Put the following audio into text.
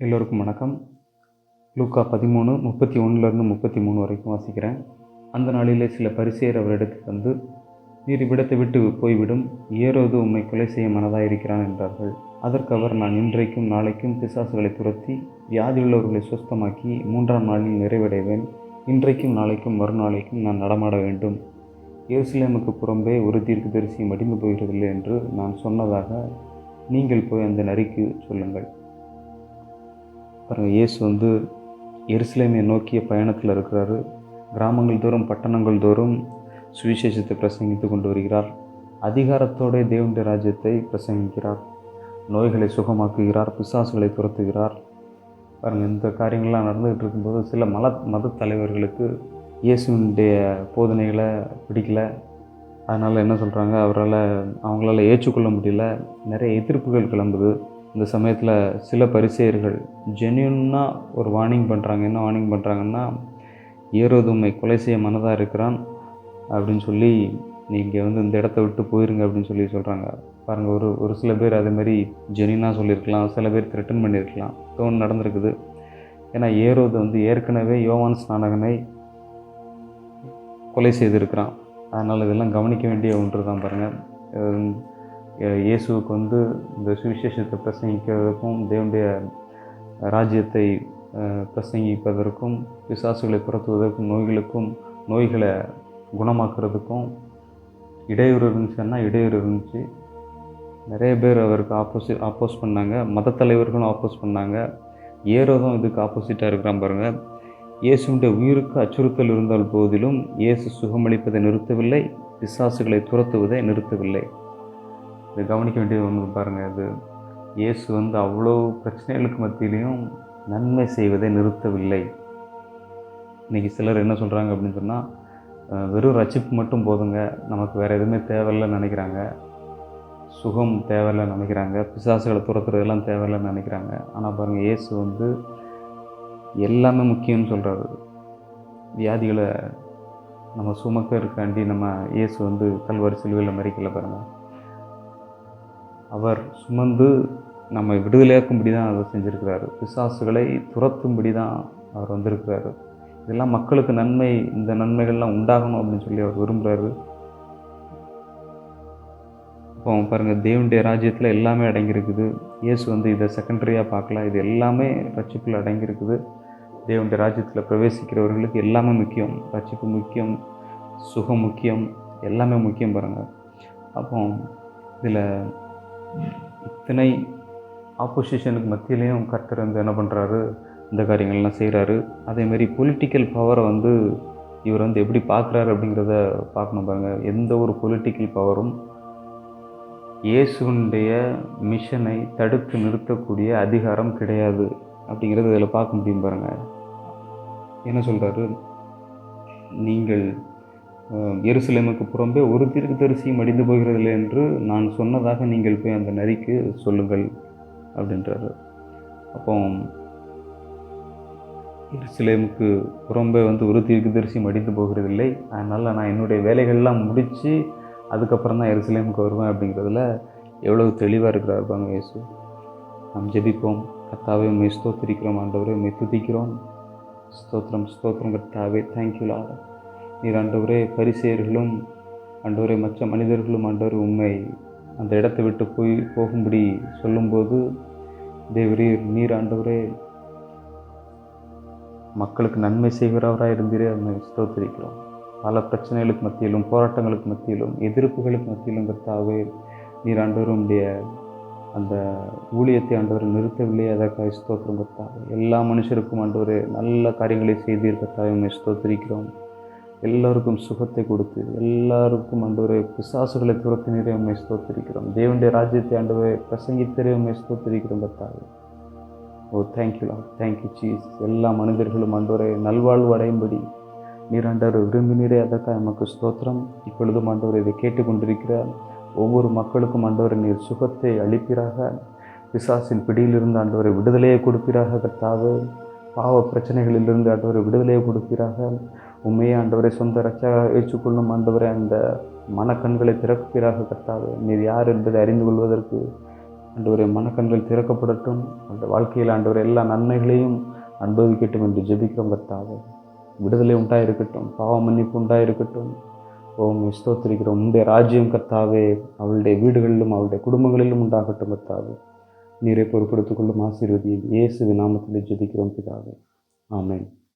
எல்லோருக்கும் வணக்கம். லூக்கா 13:31-33 வரைக்கும் வாசிக்கிறேன். அந்த நாளிலே சில பரிசேயர் அவரிடத்தில் வந்து, நீர் இவ்விடத்தை விட்டு போய்விடும், ஏரோது உம்மை கொலை செய்ய மனதாயிருக்கிறான் என்றார்கள். அதற்கு அவர், நான் இன்றைக்கும் நாளைக்கும் பிசாசுகளை துரத்தி வியாதியுள்ளவர்களை சுஸ்தமாக்கி 3ஆம் நாளில் நிறைவடைவேன். இன்றைக்கும் நாளைக்கும் மறுநாளைக்கும் நான் நடமாட வேண்டும். எருசலேமுக்கு புறம்பே ஒரு தீர்க்கதரிசி மடிந்து போகிறதில்லை என்று நான் சொன்னதாக நீங்கள் போய் அந்த நரிக்கு சொல்லுங்கள். பாருங்கள், இயேசு வந்து எருசலேமை நோக்கிய பயணத்தில் இருக்கிறாரு. கிராமங்கள் தோறும் பட்டணங்கள் தோறும் சுவிசேஷத்தை பிரசங்கித்து கொண்டு வருகிறார். அதிகாரத்தோடு தேவனுடைய ராஜ்யத்தை பிரசங்கிக்கிறார். நோய்களை சுகமாக்குகிறார், பிசாசுகளை துரத்துகிறார். பாருங்கள், இந்த காரியங்கள்லாம் நடந்துகிட்டு இருக்கும்போது சில மத தலைவர்களுக்கு இயேசுனுடைய போதனைகளை பிடிக்கல. அதனால் என்ன சொல்கிறாங்க, அவங்களால ஏற்றுக்கொள்ள முடியல. நிறைய எதிர்ப்புகள் கிளம்புது. இந்த சமயத்தில் சில பரிசேயர்கள் ஜென்யூனாக ஒரு வார்னிங் பண்ணுறாங்க. என்ன வார்னிங் பண்ணுறாங்கன்னா, ஏரோது உம்மை கொலை செய்ய மனதாக இருக்கிறான் அப்படின்னு சொல்லி நீங்கள் வந்து இந்த இடத்த விட்டு போயிருங்க அப்படின்னு சொல்கிறாங்க. பாருங்கள், ஒரு சில பேர் அதேமாதிரி ஜென்யூனாக சொல்லியிருக்கலாம், சில பேர் த்ரெட்டன் பண்ணியிருக்கலாம். நடந்திருக்குது. ஏன்னா ஏரோது வந்து ஏற்கனவே யோவான் ஸ்நானகனை கொலை செய்திருக்கிறான். அதனால் இதெல்லாம் கவனிக்க வேண்டிய ஒன்று தான். பாருங்கள், இயேசுவுக்கு வந்து இந்த சுவிசேஷத்தை பிரசங்கிக்கிறதுக்கும் தேவனுடைய ராஜ்யத்தை பிரசங்கிப்பதற்கும் பிசாசுகளை துரத்துவதற்கும் நோய்களை குணமாக்குறதுக்கும் இடையூறு இருந்துச்சுன்னா இடையூறு இருந்துச்சு. நிறைய பேர் அவருக்கு ஆப்போஸ் பண்ணாங்க. மத தலைவர்களும் ஆப்போஸ் பண்ணாங்க. ஏரோதும் இதுக்கு ஆப்போசிட்டாக இருக்கிறான். பாருங்கள், இயேசுடைய உயிருக்கு அச்சுறுத்தல் இருந்தால் போதிலும் இயேசு சுகமளிப்பதை நிறுத்தவில்லை, பிசாசுகளை துரத்துவதை நிறுத்தவில்லை. இது கவனிக்க வேண்டியது ஒன்று. பாருங்கள், இது இயேசு வந்து அவ்வளோ பிரச்சனைகளுக்கு மத்தியிலையும் நன்மை செய்வதை நிறுத்தவில்லை. இன்றைக்கி சிலர் என்ன சொல்கிறாங்க அப்படின்னு சொன்னால், வெறும் ரட்சிப்பு மட்டும் போதுங்க, நமக்கு வேறு எதுவுமே தேவையில்லைன்னு நினைக்கிறாங்க. சுகம் தேவையில்லைன்னு நினைக்கிறாங்க, பிசாசுகளை துரத்துறதெல்லாம் தேவையில்லைன்னு நினைக்கிறாங்க. ஆனால் பாருங்கள், இயேசு வந்து எல்லாமே முக்கியம்னு சொல்கிறாரு. வியாதிகளை நம்ம சுமக்க இருக்காண்டி நம்ம இயேசு வந்து கல்வாரி சிலுவையில் மறிக்கலை. பாருங்கள், அவர் சுமந்து நம்ம விடுதலையாக்கும்படி தான் அதை செஞ்சுருக்கிறாரு. பிசாசுகளை துரத்தும்படி தான் அவர் வந்திருக்கிறாரு. இதெல்லாம் மக்களுக்கு நன்மை, இந்த நன்மைகள்லாம் உண்டாகணும் அப்படின்னு சொல்லி அவர் விரும்புகிறாரு. இப்போ பாருங்கள், தேவனுடைய ராஜ்யத்தில் எல்லாமே அடங்கியிருக்குது. இயேசு வந்து இதை செகண்டரியாக பார்க்கல. இது எல்லாமே ரட்சிப்பில் அடங்கியிருக்குது. தேவனுடைய ராஜ்யத்தில் பிரவேசிக்கிறவர்களுக்கு எல்லாமே முக்கியம். ரட்சிப்பு முக்கியம், சுகம் முக்கியம், எல்லாமே முக்கியம். பாருங்கள், அப்போ இதில் இத்தனை ஆப்போசிஷனுக்கு மத்தியிலையும் கர்த்தர் வந்து என்ன பண்ணுறாரு, இந்த காரியங்கள்லாம் செய்கிறாரு. அதேமாரி பொலிட்டிக்கல் பவரை வந்து இவர் வந்து எப்படி பார்க்குறாரு அப்படிங்கிறத பார்க்கணும். பாருங்கள், எந்த ஒரு பொலிட்டிக்கல் பவரும் இயேசுனுடைய மிஷனை தடுத்து நிறுத்தக்கூடிய அதிகாரம் கிடையாது அப்படிங்கிறது இதில் பார்க்க முடியும். பாருங்கள், என்ன சொல்கிறாரு, நீங்கள் எருசலேமுக்கு புறம்பே ஒரு தீர்க்கதரிசியும் மடிந்து போகிறதில்லை என்று நான் சொன்னதாக நீங்கள் போய் அந்த நரிக்கு சொல்லுங்கள் அப்படின்றாரு. அப்போ எருசலேமுக்கு புறம்பே வந்து ஒரு தீர்க்கதரிசி மடிந்து போகிறதில்லை, அதனால் நான் என்னுடைய வேலைகள்லாம் முடித்து அதுக்கப்புறம் தான் எருசலேமுக்கு வருவேன் அப்படிங்கிறதுல எவ்வளவு தெளிவாக இருக்கிறார் பாருங்க இயேசு. நாம் ஜெபிப்போம். கர்த்தாவே, உம்மை ஸ்தோத்திரிக்கிறோம். ஆண்டவரே, உம்மை துதிக்கிறோம். ஸ்தோத்திரம் ஸ்தோத்திரம் கர்த்தாவே. Thank you Lord. நீர் ஆண்டவரே, பரிசேயர்களும் ஆண்டவரே மற்ற மனிதர்களும் ஆண்டவர் உண்மை அந்த இடத்தை விட்டு போகும்படி சொல்லும்போது நீர் ஆண்டவரே மக்களுக்கு நன்மை செய்கிறவராக இருந்தீரே, உண்மை ஸ்தோத்திரிக்கிறோம். பல பிரச்சனைகளுக்கு மத்தியிலும், போராட்டங்களுக்கு மத்தியிலும், எதிர்ப்புகளுக்கு மத்தியிலும் கர்த்தாவே நீர் ஆண்டவர் உடைய அந்த ஊழியத்தை ஆண்டவர் நிறுத்தவில்லை. அதற்காக ஸ்தோத்திரம் கர்த்தாவே. எல்லா மனுஷருக்கும் ஆண்டவரே நல்ல காரியங்களை செய்தீர் கர்த்தாவே, உண்மை ஸ்தோத்திரிக்கிறோம். எல்லோருக்கும் சுகத்தை கொடுத்து, எல்லாருக்கும் ஆண்டவரே பிசாசுகளை துரத்தினரே, உண்மை ஸ்தோத்திரிக்கிறோம். தேவனுடைய ராஜ்யத்தை ஆண்டவரே பிரசங்கித்தரே, உண்மை ஸ்தோத்திரிக்கிறோம் கர்த்தாவே. ஓ தேங்க்யூ லார்ட், தேங்க்யூ ஜீசஸ். எல்லா மனிதர்களும் ஆண்டவரே நல்வாழ்வு அடையும்படி நீர் ஆண்டவர் விரும்பினீரே, அதற்காக நமக்கு ஸ்தோத்திரம். இப்பொழுதும் ஆண்டவர் இதை கேட்டுக்கொண்டிருக்கிற ஒவ்வொரு மக்களுக்கும் ஆண்டவரை நீர் சுகத்தை அளிப்பீராக. பிசாசின் பிடியிலிருந்து ஆண்டவரை விடுதலையை கொடுப்பீராக கர்த்தாவே. பாவ பிரச்சனைகளிலிருந்து ஆண்டவரை விடுதலையை கொடுப்பீராக. உண்மையே ஆண்டவரை சொந்த ரட்சகராக ஏற்றுக்கொள்ளும் ஆண்டவரை அந்த மனக்கண்களை திறப்பீராக கர்த்தாவே. நீர் யார் என்பதை அறிந்து கொள்வதற்கு ஆண்டவரே மனக்கண்கள் திறக்கப்படட்டும். அந்த வாழ்க்கையில் ஆண்டவரே எல்லா நன்மைகளையும் அனுபவிக்கட்டும் என்று ஜெபிக்கிறோம் கர்த்தாவே. விடுதலை உண்டாயிருக்கட்டும், பாவ மன்னிப்பு உண்டாயிருக்கட்டும். ஸ்தோத்திரிக்கிறோம். உம்முடைய ராஜ்யம் கர்த்தாவே அவளுடைய வீடுகளிலும் அவளுடைய குடும்பங்களிலும் உண்டாகட்டும் கர்த்தாவே. நீரை பொறுப்படுத்திக் கொள்ளும் ஆசீர்வதியை இயேசுவின் நாமத்தில் ஜெபிக்கிறோம் பிதாவே. ஆமென்.